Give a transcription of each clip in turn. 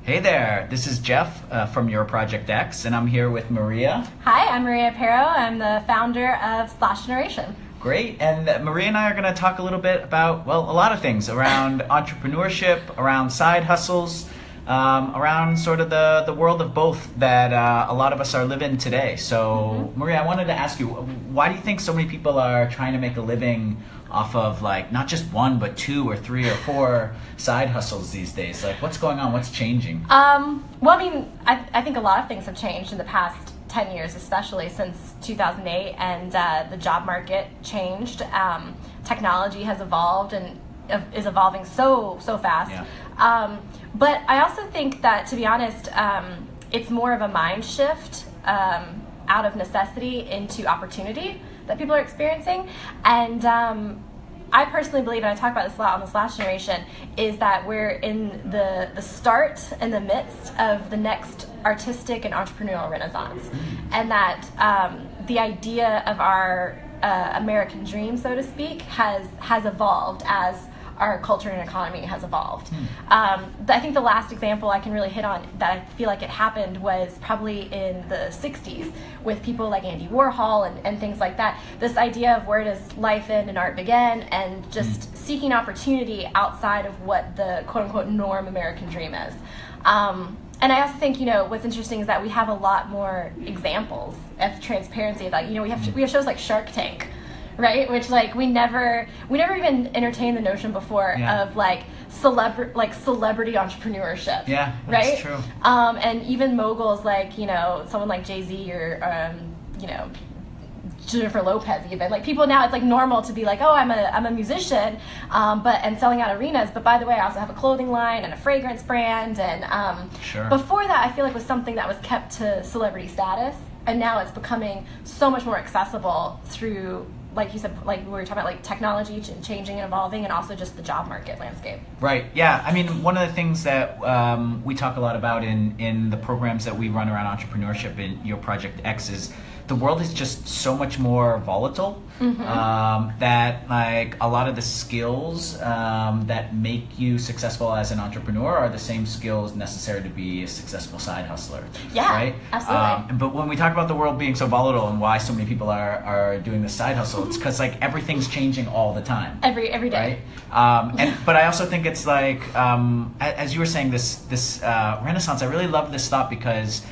Hey there, this is Jeff from Your Project X, and I'm here with Maria. Hi, I'm Maria Aparo. I'm the founder of Slash Generation. Great, and Maria and I are going to talk a little bit about, well, a lot of things around entrepreneurship, around side hustles, around sort of the world of both that a lot of us are living today. So, Maria, I wanted to ask you, why do you think so many people are trying to make a living off of like not just one but two or three or four side hustles these days? Like, what's going on? What's changing? I think a lot of things have changed in the past 10 years, especially since 2008, and the job market changed. Technology has evolved and is evolving so fast. Yeah. But I also think that, to be honest, it's more of a mind shift out of necessity into opportunity that people are experiencing. And I personally believe, and I talk about this a lot on the Slash Generation, is that we're in the start and the midst of the next artistic and entrepreneurial renaissance. And that the idea of our American dream, so to speak, has evolved as our culture and economy has evolved. I think the last example I can really hit on that I feel like it happened was probably in the 60s with people like Andy Warhol and things like that. This idea of where does life end and art begin, and just seeking opportunity outside of what the quote-unquote norm American dream is. And I also think, what's interesting is that we have a lot more examples of transparency. Like, we have shows like Shark Tank, right? Which we never even entertained the notion before of celebrity entrepreneurship. Yeah, right. That's true. And even moguls like someone like Jay-Z or Jennifer Lopez, even people now, it's normal to be like, oh, I'm a musician, and selling out arenas. But by the way, I also have a clothing line and a fragrance brand. And Sure. Before that, I feel like was something that was kept to celebrity status, and now it's becoming so much more accessible through, like you said, like we were talking about, technology changing and evolving, and also just the job market landscape. Right. Yeah. I mean, one of the things that we talk a lot about in the programs that we run around entrepreneurship in Your Project X is the world is just so much more volatile, that a lot of the skills that make you successful as an entrepreneur are the same skills necessary to be a successful side hustler. Yeah, right? absolutely. But when we talk about the world being so volatile and why so many people are doing this side hustle, it's because everything's changing all the time. Every day. Right? But I also think it's as you were saying, this renaissance. I really love this thought because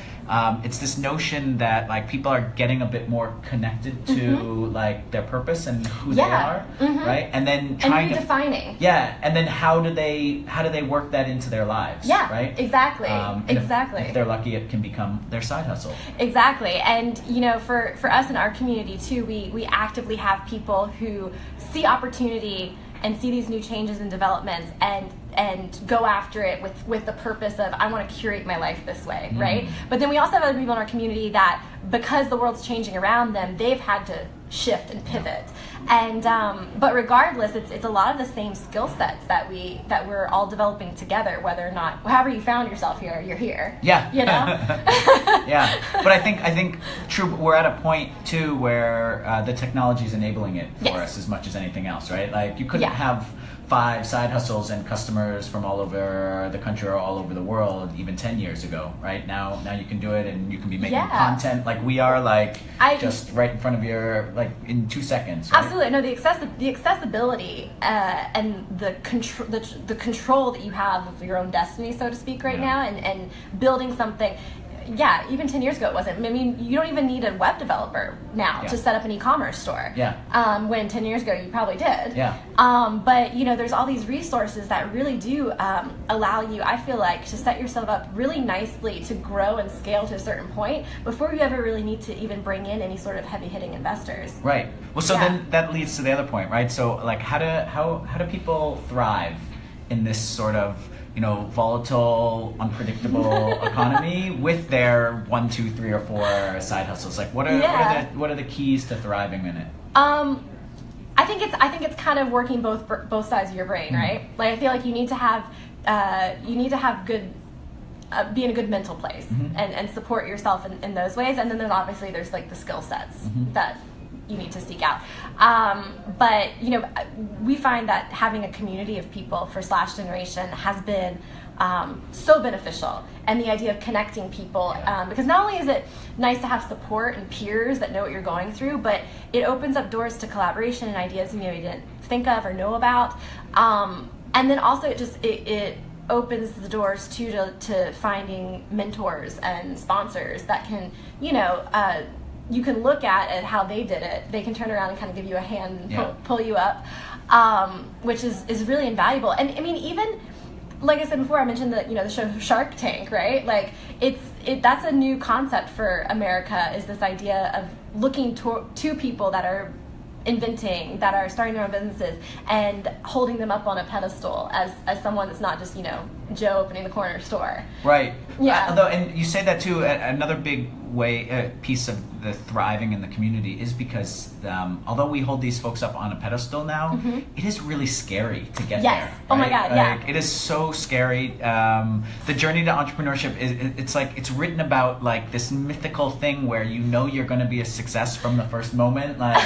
it's this notion that people are getting a bit more connected to their purpose and who they are, right? And then trying redefining. And then how do they work that into their lives? Yeah, right. Exactly. Exactly. If they're lucky, it can become their side hustle. Exactly. And for us in our community too, we actively have people who see opportunity and see these new changes and developments and go after it with the purpose of, I want to curate my life this way, right? But then we also have other people in our community that, because the world's changing around them, they've had to shift and pivot. And but regardless, it's a lot of the same skill sets that we're all developing together, whether or not, however you found yourself here, you're here. Yeah. Yeah. But I think true, we're at a point too where the technology is enabling it for us as much as anything else, right? You couldn't have 5 side hustles and customers from all over the country or all over the world even 10 years ago, right? Now you can do it, and you can be making content like we are, just right in front of your, in 2 seconds, right? Absolutely. No, the accessibility and the control that you have of your own destiny, so to speak, right now, and building something. Yeah, even 10 years ago it wasn't. I mean, you don't even need a web developer now to set up an e-commerce store. Yeah. When 10 years ago you probably did. Yeah. But there's all these resources that really do allow you, I feel like, to set yourself up really nicely to grow and scale to a certain point before you ever really need to even bring in any sort of heavy-hitting investors. Right. Well, so then that leads to the other point, right? So how do people thrive in this sort of volatile, unpredictable economy with their 1, 2, 3, or 4 side hustles? What are the keys to thriving in it? I think it's kind of working both sides of your brain, right? I feel like you need to have good. Be in a good mental place and support yourself in those ways, and then there's the skill sets that you need to seek out. But we find that having a community of people for Slash Generation has been so beneficial. And the idea of connecting people, because not only is it nice to have support and peers that know what you're going through, but it opens up doors to collaboration and ideas you maybe didn't think of or know about. And then also it opens the doors to finding mentors and sponsors that can, you can look at how they did it. They can turn around and kind of give you a hand and pull you up, which is really invaluable. And I mean, even like I said before, I mentioned the show Shark Tank, right? Like that's a new concept for America, is this idea of looking to people that are inventing, that are starting their own businesses, and holding them up on a pedestal as someone that's not just Joe opening the corner store. Right. Yeah. Although, and you say that too. Another big piece of the thriving in the community is because although we hold these folks up on a pedestal now, it is really scary to get there. Right? Oh my God. Yeah. It is so scary. The journey to entrepreneurship it's written about like this mythical thing where you're going to be a success from the first moment. Like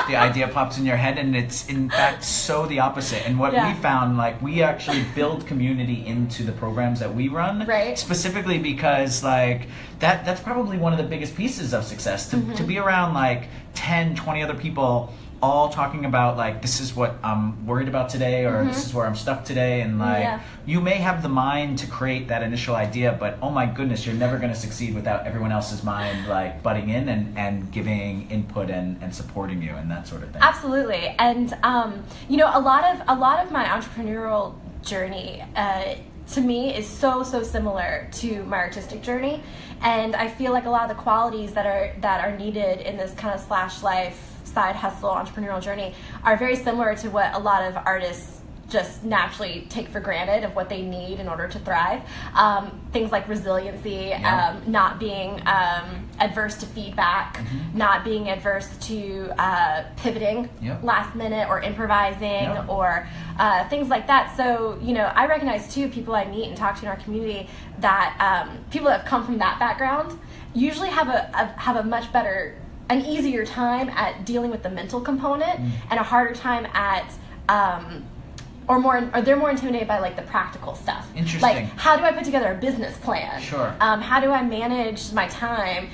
the idea pops in your head, and it's in fact so the opposite. And what we found, like we actually build community into the programs that we run, right? Specifically because like that's probably one of the biggest pieces of success, to be around like 10, 20 other people all talking about like, this is what I'm worried about today, or this is where I'm stuck today, and like you may have the mind to create that initial idea, but oh my goodness, you're never going to succeed without everyone else's mind like butting in and giving input and supporting you and that sort of thing. Absolutely. And a lot of my entrepreneurial journey to me is so similar to my artistic journey, and I feel like a lot of the qualities that are needed in this kind of slash life, side hustle, entrepreneurial journey are very similar to what a lot of artists just naturally take for granted of what they need in order to thrive. Things like resiliency, not being adverse to feedback, not being adverse to pivoting last minute or improvising or things like that. So, I recognize too, people I meet and talk to in our community, that people that have come from that background usually have a much better, an easier time at dealing with the mental component, and a harder time at or they're more intimidated by like the practical stuff. Interesting. Like, how do I put together a business plan? Sure. How do I manage my time?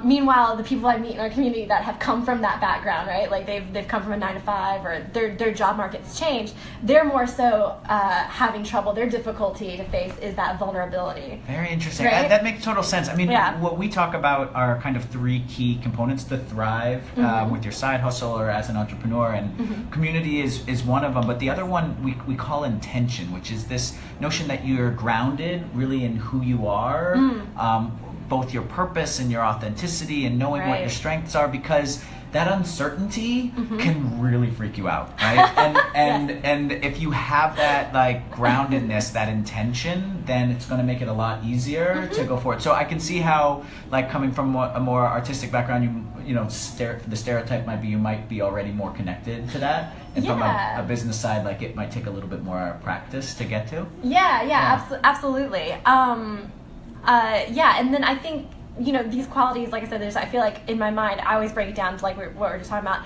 Meanwhile, the people I meet in our community that have come from that background, right? Like they've come from a 9-to-5, or their job market's changed. They're more so having trouble. Their difficulty to face is that vulnerability. Very interesting. Right? That makes total sense. I mean, what we talk about are kind of 3 key components to thrive with your side hustle or as an entrepreneur, and community is one of them. But the other one we call intention, which is this notion that you're grounded really in who you are, both your purpose and your authenticity, and knowing what your strengths are, because that uncertainty can really freak you out, right? And if you have that like groundedness, that intention, then it's going to make it a lot easier to go forward. So I can see how, like, coming from a more artistic background, the stereotype might be you might be already more connected to that, and from a business side, like it might take a little bit more practice to get to. Absolutely. And then I think, these qualities, like I said, I feel like in my mind, I always break it down to like what we're just talking about,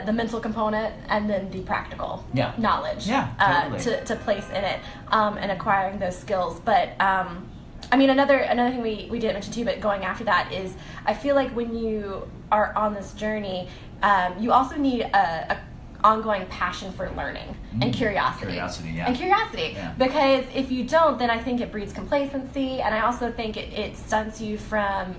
the mental component, and then the practical knowledge to place in it, and acquiring those skills. But I mean, another thing we didn't mention too, but going after that is, I feel like when you are on this journey, you also need a ongoing passion for learning and curiosity. Because if you don't, then I think it breeds complacency, and I also think it stunts you from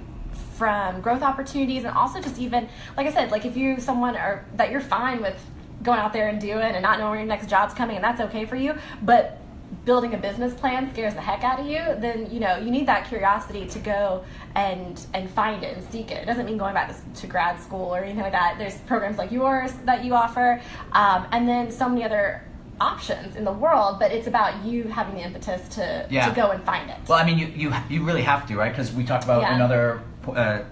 growth opportunities, and also just even, like I said, like if you that you're fine with going out there and doing and not knowing where your next job's coming, and that's okay for you, but building a business plan scares the heck out of you, then you need that curiosity to go and find it and seek it. It doesn't mean going back to grad school or anything like that. There's programs like yours that you offer, and then so many other options in the world, but it's about you having the impetus to go and find it. Well, I mean, you really have to, right? Because we talked about another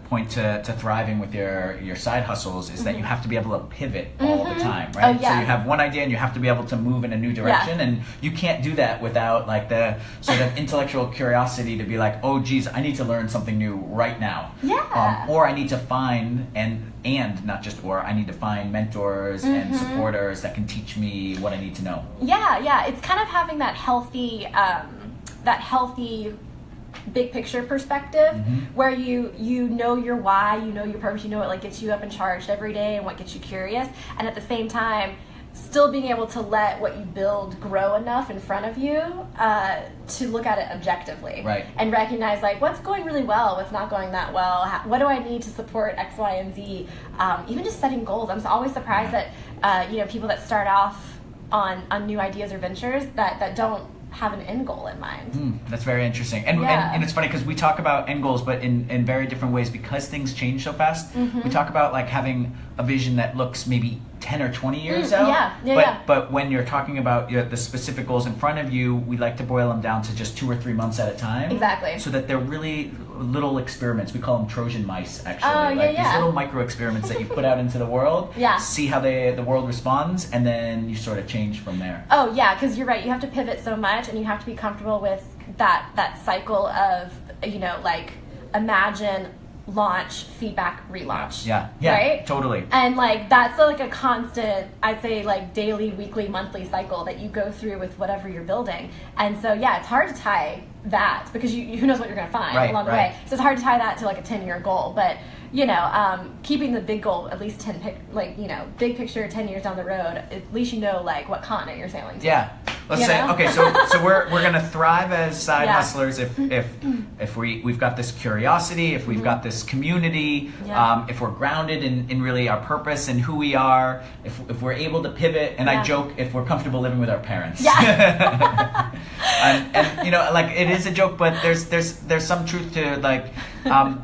point to thriving with your side hustles is that you have to be able to pivot all the time, right? So you have one idea and you have to be able to move in a new direction, and you can't do that without like the sort of intellectual curiosity to be like, oh geez, I need to learn something new right now. Or I need to find and not just I need to find mentors and supporters that can teach me what I need to know. It's kind of having that healthy that healthy big picture perspective, where you know your why, you know your purpose, you know what like gets you up and charged every day and what gets you curious, and at the same time still being able to let what you build grow enough in front of you to look at it objectively, right, and recognize like what's going really well, what's not going that well, what do I need to support X, Y, and Z. Even just setting goals. I'm always surprised that people that start off on new ideas or ventures that don't have an end goal in mind. That's very interesting. And it's funny because we talk about end goals, but in very different ways because things change so fast. We talk about like having a vision that looks maybe 10 or 20 years out. But when you're talking about the specific goals in front of you, we like to boil them down to just 2 or 3 months at a time. Exactly. So that they're really little experiments. We call them Trojan Mice, actually. These little micro experiments that you put out into the world. See how the world responds, and then you sort of change from there. Oh yeah, because you're right. You have to pivot so much, and you have to be comfortable with that cycle of like imagine, launch, feedback, relaunch. Right? Totally. And like that's like a constant, I'd say like daily, weekly, monthly cycle that you go through with whatever you're building. And so it's hard to tie that because who knows what you're going to find along the way. So it's hard to tie that to like a 10-year goal, but keeping the big goal at least big picture 10 years down the road, at least like what continent you're sailing to. Let's say okay, so we're gonna thrive as side hustlers if we've got this curiosity, if we've got this community, if we're grounded in really our purpose and who we are, if we're able to pivot, and I joke if we're comfortable living with our parents. and like it is a joke, but there's some truth to like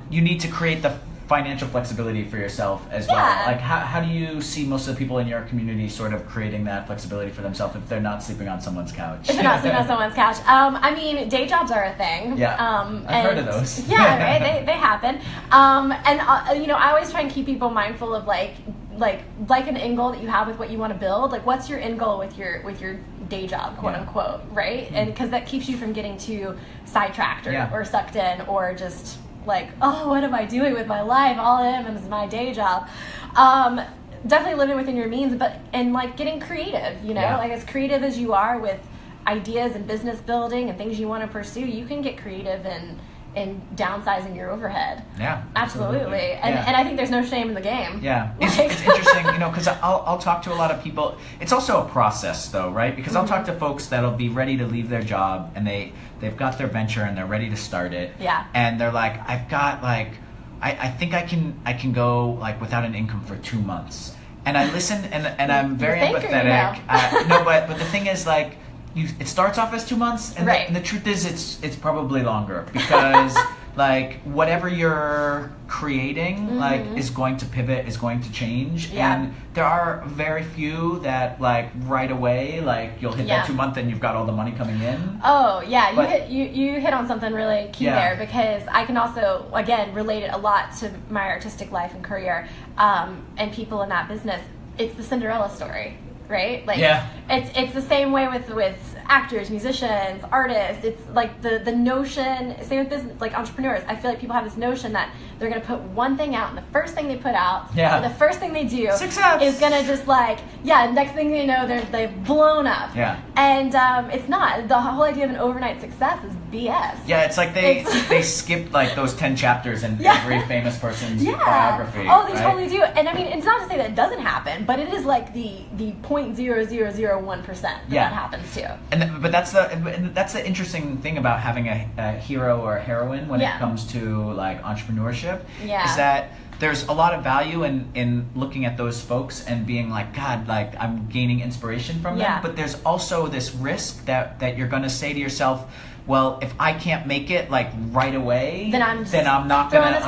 you need to create the financial flexibility for yourself as well. Like how do you see most of the people in your community sort of creating that flexibility for themselves if they're not sleeping on someone's couch? If they're not sleeping on someone's couch. I mean, day jobs are a thing. I've heard of those. Right? They happen. I always try and keep people mindful of like an end goal that you have with what you want to build. Like what's your end goal with your day job, quote unquote, right? And because that keeps you from getting too sidetracked or sucked in or just like, oh, what am I doing with my life? All I am is my day job. Definitely living within your means, and like getting creative, like as creative as you are with ideas and business building and things you want to pursue, you can get creative in downsizing your overhead. Absolutely. And I think there's no shame in the game. It's interesting, because I'll talk to a lot of people. It's also a process though, right? Because I'll talk to folks that'll be ready to leave their job and they've got their venture and they're ready to start it. And they're like, I've got like, I think I can go like without an income for 2 months. And I listen and I'm very empathetic. But the thing is like, it starts off as 2 months, and the truth is it's probably longer because like whatever you're creating like is going to pivot, is going to change, and there are very few that like right away like you'll hit that 2 month and you've got all the money coming in. You hit on something really key there, because I can also again relate it a lot to my artistic life and career, and people in that business. It's the Cinderella story. Right? Like it's the same way with actors, musicians, artists. It's like the notion, same with business, like entrepreneurs. I feel like people have this notion that they're gonna put one thing out, and the first thing they put out, or the first thing they do is gonna just like next thing you know they've blown up. And it's not. The whole idea of an overnight success is BS. It's like they skipped like those 10 chapters in every famous person's biography. Oh, they totally do. And I mean, it's not to say that it doesn't happen, but it is like the 0.0001% that happens to. But that's the interesting thing about having a hero or a heroine when it comes to like entrepreneurship, is that there's a lot of value in looking at those folks and being like, God, like I'm gaining inspiration from them. But there's also this risk that you're going to say to yourself, well, if I can't make it like right away, then I'm not gonna get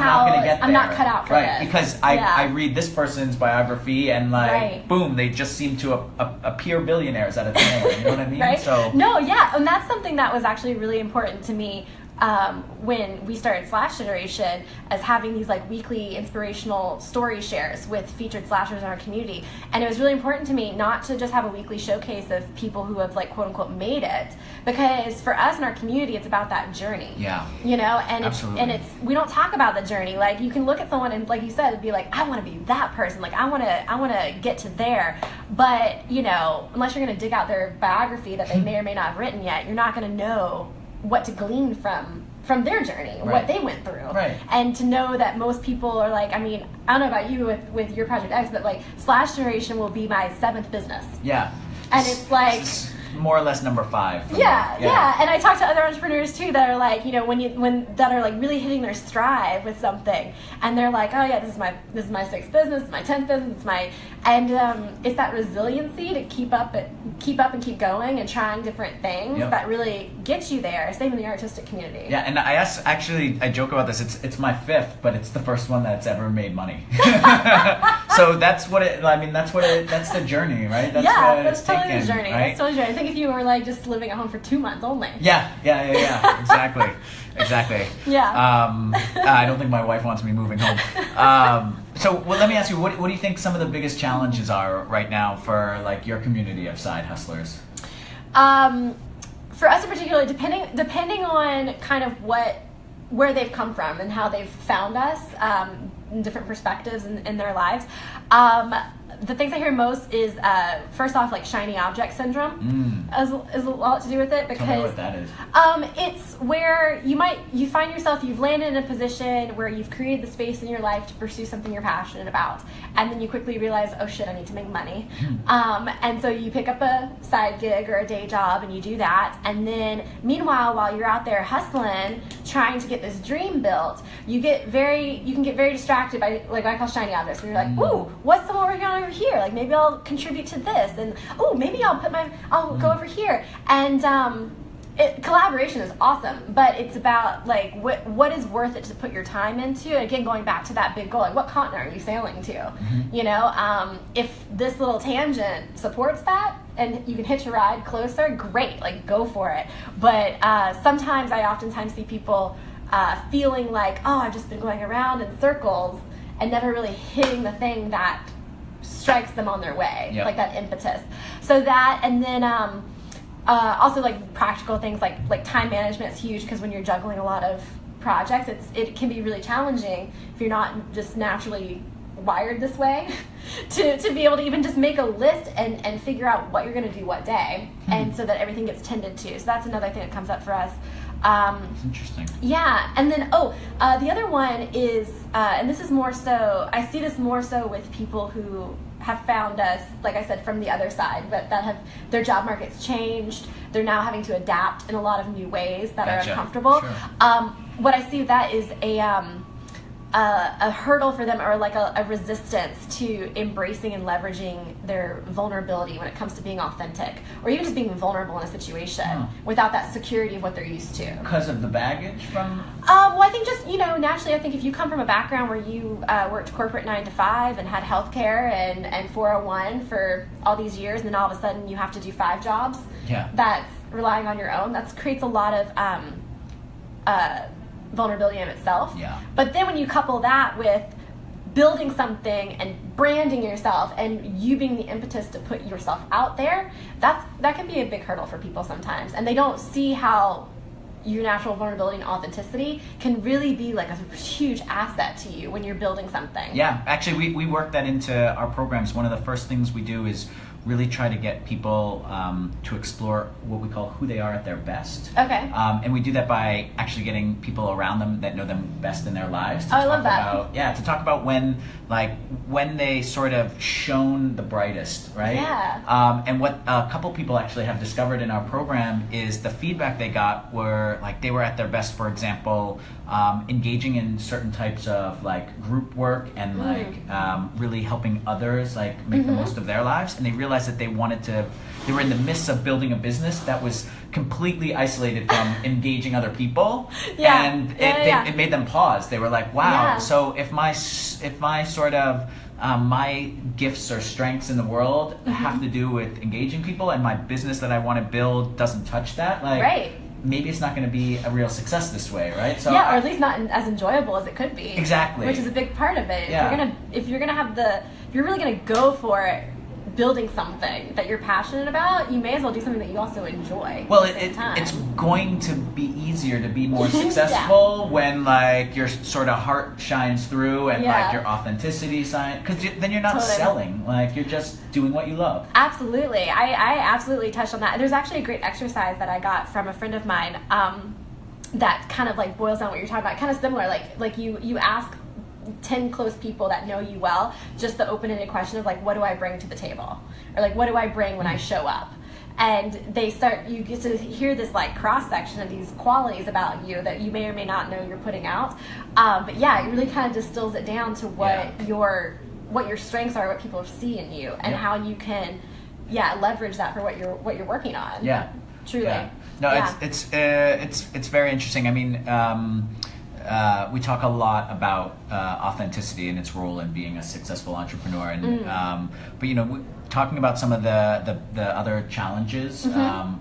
there. I'm not cut out for this. Because I read this person's biography and like boom, they just seem to appear billionaires out of thin air. You know what I mean? So and that's something that was actually really important to me. When we started Slash Generation, as having these like weekly inspirational story shares with featured slashers in our community, and it was really important to me not to just have a weekly showcase of people who have like quote unquote made it, because for us in our community it's about that journey. And it's we don't talk about the journey. Like you can look at someone and like you said be like, I want to be that person, like I want to get to there, but unless you're going to dig out their biography that they may or may not have written yet, you're not going to know what to glean from their journey, Right. what they went through. Right. And to know that most people are like, I mean, I don't know about you with your Project X, but like Slash Generation will be my 7th business. Yeah. And it's like, This is more or less number 5. for me. Yeah. And I talk to other entrepreneurs too that are like, you know, when that are like really hitting their stride with something, and they're like, oh yeah, this is my 6th business, my 10th business, it's that resiliency to keep up and keep going and trying different things that really gets you there. Same in the artistic community. Yeah, and I joke about this. It's my 5th, but it's the first one that's ever made money. So that's the journey, right? That's totally the journey. Right? That's totally the journey. I think if you were like just living at home for 2 months only. Yeah. Exactly. Yeah. I don't think my wife wants me moving home. So let me ask you, what do you think some of the biggest challenges are right now for like your community of side hustlers? For us in particular, depending on kind of where they've come from and how they've found us, different perspectives in their lives. The things I hear most is first off, like shiny object syndrome is a lot to do with it, because Tell me what that is. It's where you find yourself, you've landed in a position where you've created the space in your life to pursue something you're passionate about, and then you quickly realize, oh shit, I need to make money. And so you pick up a side gig or a day job and you do that, and then meanwhile, while you're out there hustling, trying to get this dream built, you can get very distracted by, like, what I call shiny objects, where you're like, ooh, what's someone working on over here? Like, maybe I'll contribute to this, and oh, maybe I'll go over here. And collaboration is awesome, but it's about like what is worth it to put your time into. Again, going back to that big goal, like what continent are you sailing to? You know, if this little tangent supports that and you can hitch a ride closer, great, like go for it. But sometimes I oftentimes see people feeling like, oh, I've just been going around in circles and never really hitting the thing that strikes them on their way, like that impetus. So that, and then also like practical things like time management is huge, because when you're juggling a lot of projects, it can be really challenging if you're not just naturally wired this way to be able to even just make a list and figure out what you're going to do what day, and so that everything gets tended to. So that's another thing that comes up for us. That's interesting. Yeah, and then the other one is, and this is more so, I see this more so with people who have found us, like I said, from the other side, but that have their job market's changed. They're now having to adapt in a lot of new ways that are uncomfortable. Sure. What I see with that is a hurdle for them, or like a resistance to embracing and leveraging their vulnerability when it comes to being authentic, or even just being vulnerable in a situation without that security of what they're used to. Because of the baggage from? Well, I think just, naturally, I think if you come from a background where you worked corporate 9 to 5 and had healthcare and 401 for all these years, and then all of a sudden you have to do 5 jobs, that's relying on your own, that creates a lot of vulnerability in itself. But then when you couple that with building something and branding yourself and you being the impetus to put yourself out there, that can be a big hurdle for people sometimes, and they don't see how your natural vulnerability and authenticity can really be like a huge asset to you when you're building something. Yeah, actually we work that into our programs. One of the first things we do is really try to get people to explore what we call who they are at their best. Okay. And we do that by actually getting people around them that know them best in their lives. I love that. To talk about when they sort of shone the brightest, right? Yeah. And what a couple people actually have discovered in our program is the feedback they got were like they were at their best, for example, engaging in certain types of like group work and really helping others like make the most of their lives, and they realized that they were in the midst of building a business that was completely isolated from engaging other people, and it made them pause. They were like, wow, so if my sort of my gifts or strengths in the world have to do with engaging people, and my business that I want to build doesn't touch that, maybe it's not going to be a real success this way, right? So or at least not as enjoyable as it could be. Exactly. Which is a big part of it. If you're really gonna go for it, building something that you're passionate about, you may as well do something that you also enjoy. Well, at the same time. it's going to be easier to be more successful when like your sort of heart shines through and like your authenticity shines, because then you're not selling, like you're just doing what you love. Absolutely. I absolutely touched on that. There's actually a great exercise that I got from a friend of mine that kind of like boils down what you're talking about, kind of similar, like you ask 10 close people that know you well just the open-ended question of like, what do I bring to the table, or like, what do I bring when I show up? And you get to hear this like cross-section of these qualities about you that you may or may not know you're putting out, but yeah, it really kind of distills it down to what your strengths are, what people see in you, and how you can leverage that for what you're working on. Truly. No, it's very interesting. I mean, we talk a lot about authenticity and its role in being a successful entrepreneur, and but you know, talking about some of the other challenges,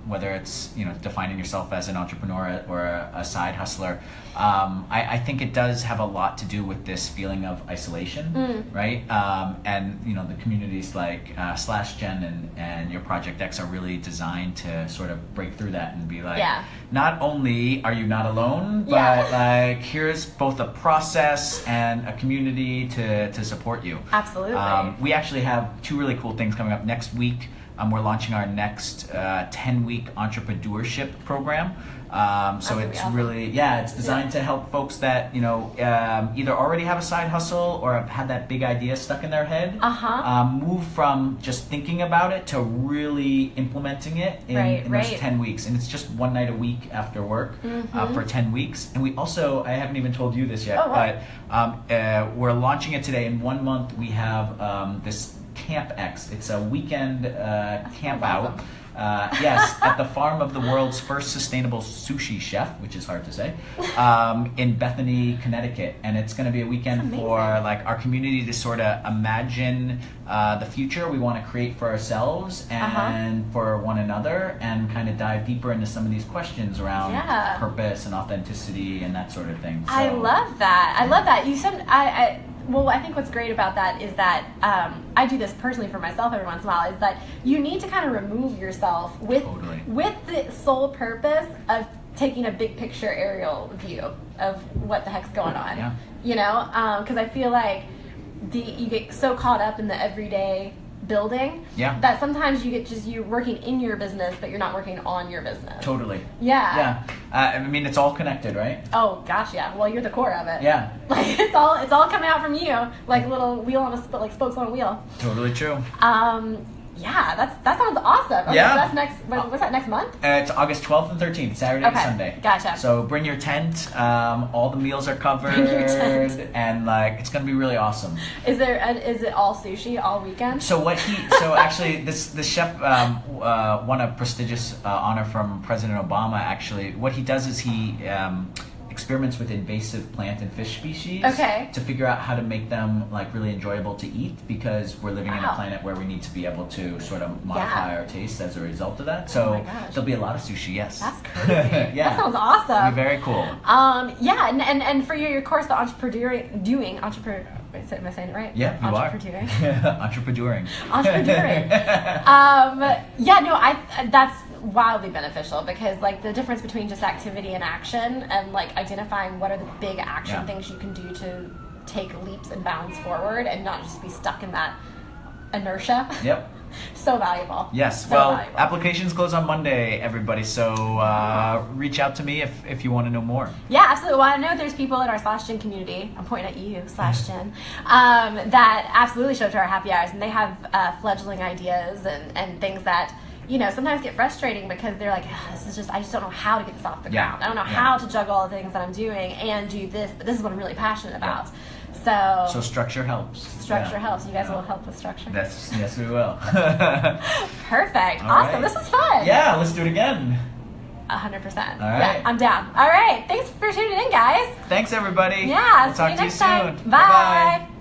whether it's, you know, defining yourself as an entrepreneur or a side hustler, I think it does have a lot to do with this feeling of isolation, right? And you know, the communities like /Gen and your Project X are really designed to sort of break through that and be like, not only are you not alone, but like here's both a process and a community to support you. Absolutely. We actually have 2 really cool things coming up next week. We're launching our next 10-week entrepreneurship program. So it's awesome. Really, it's designed to help folks that, you know, either already have a side hustle or have had that big idea stuck in their head, move from just thinking about it to really implementing it in those 10 weeks. And it's just 1 night a week after work for 10 weeks. And we also, I haven't even told you this yet, but we're launching it today. In 1 month, we have this Camp X. It's a weekend camp out. Yes, at the farm of the world's first sustainable sushi chef, which is hard to say, in Bethany, Connecticut. And it's going to be a weekend for like our community to sort of imagine the future we want to create for ourselves and for one another, and kind of dive deeper into some of these questions around purpose and authenticity and that sort of thing. So, I love that. I love that. You said well, I think what's great about that is that I do this personally for myself every once in a while, is that you need to kind of remove yourself with the sole purpose of taking a big picture aerial view of what the heck's going on. You know, because I feel like you get so caught up in the everyday building that sometimes you're working in your business, but you're not working on your business. I mean, it's all connected, right? Oh gosh, well, you're the core of it. Like it's all coming out from you, like a little wheel on a like spokes on a wheel. Totally true. That sounds awesome. Okay, so that's what's that, next month? It's August 12th and 13th, Saturday and Sunday. Gotcha. So bring your tent. All the meals are covered. Bring your tent. And like, it's gonna be really awesome. Is it all sushi all weekend? So actually this chef won a prestigious honor from President Obama. Actually, what he does is he experiments with invasive plant and fish species to figure out how to make them like really enjoyable to eat, because we're living in a planet where we need to be able to sort of modify our taste as a result of that. So there'll be a lot of sushi. Yes, that's crazy. That sounds awesome. It'll be very cool. And for your course, the entrepreneur. Am I saying it right? Yeah, you are. Entrepreneuring. That's wildly beneficial, because like the difference between just activity and action, and like identifying what are the big action things you can do to take leaps and bounds forward and not just be stuck in that inertia. So valuable. Yes. Valuable. Applications close on Monday, everybody. So reach out to me if you want to know more. Yeah, absolutely. Well, I know there's people in our /Gen community. I'm pointing at you, /Gen, that absolutely show up to our happy hours, and they have fledgling ideas and things that, you know, sometimes get frustrating because they're like, I just don't know how to get this off the ground. I don't know how to juggle all the things that I'm doing and do this, but this is what I'm really passionate about. So structure helps. Structure helps. You guys will help with structure? Yes, we will. Perfect. Awesome. This was fun. Yeah, let's do it again. 100%. All right. Yeah, I'm down. All right. Thanks for tuning in, guys. Thanks, everybody. Yeah. We'll talk to you next time. soon. Bye. Bye-bye.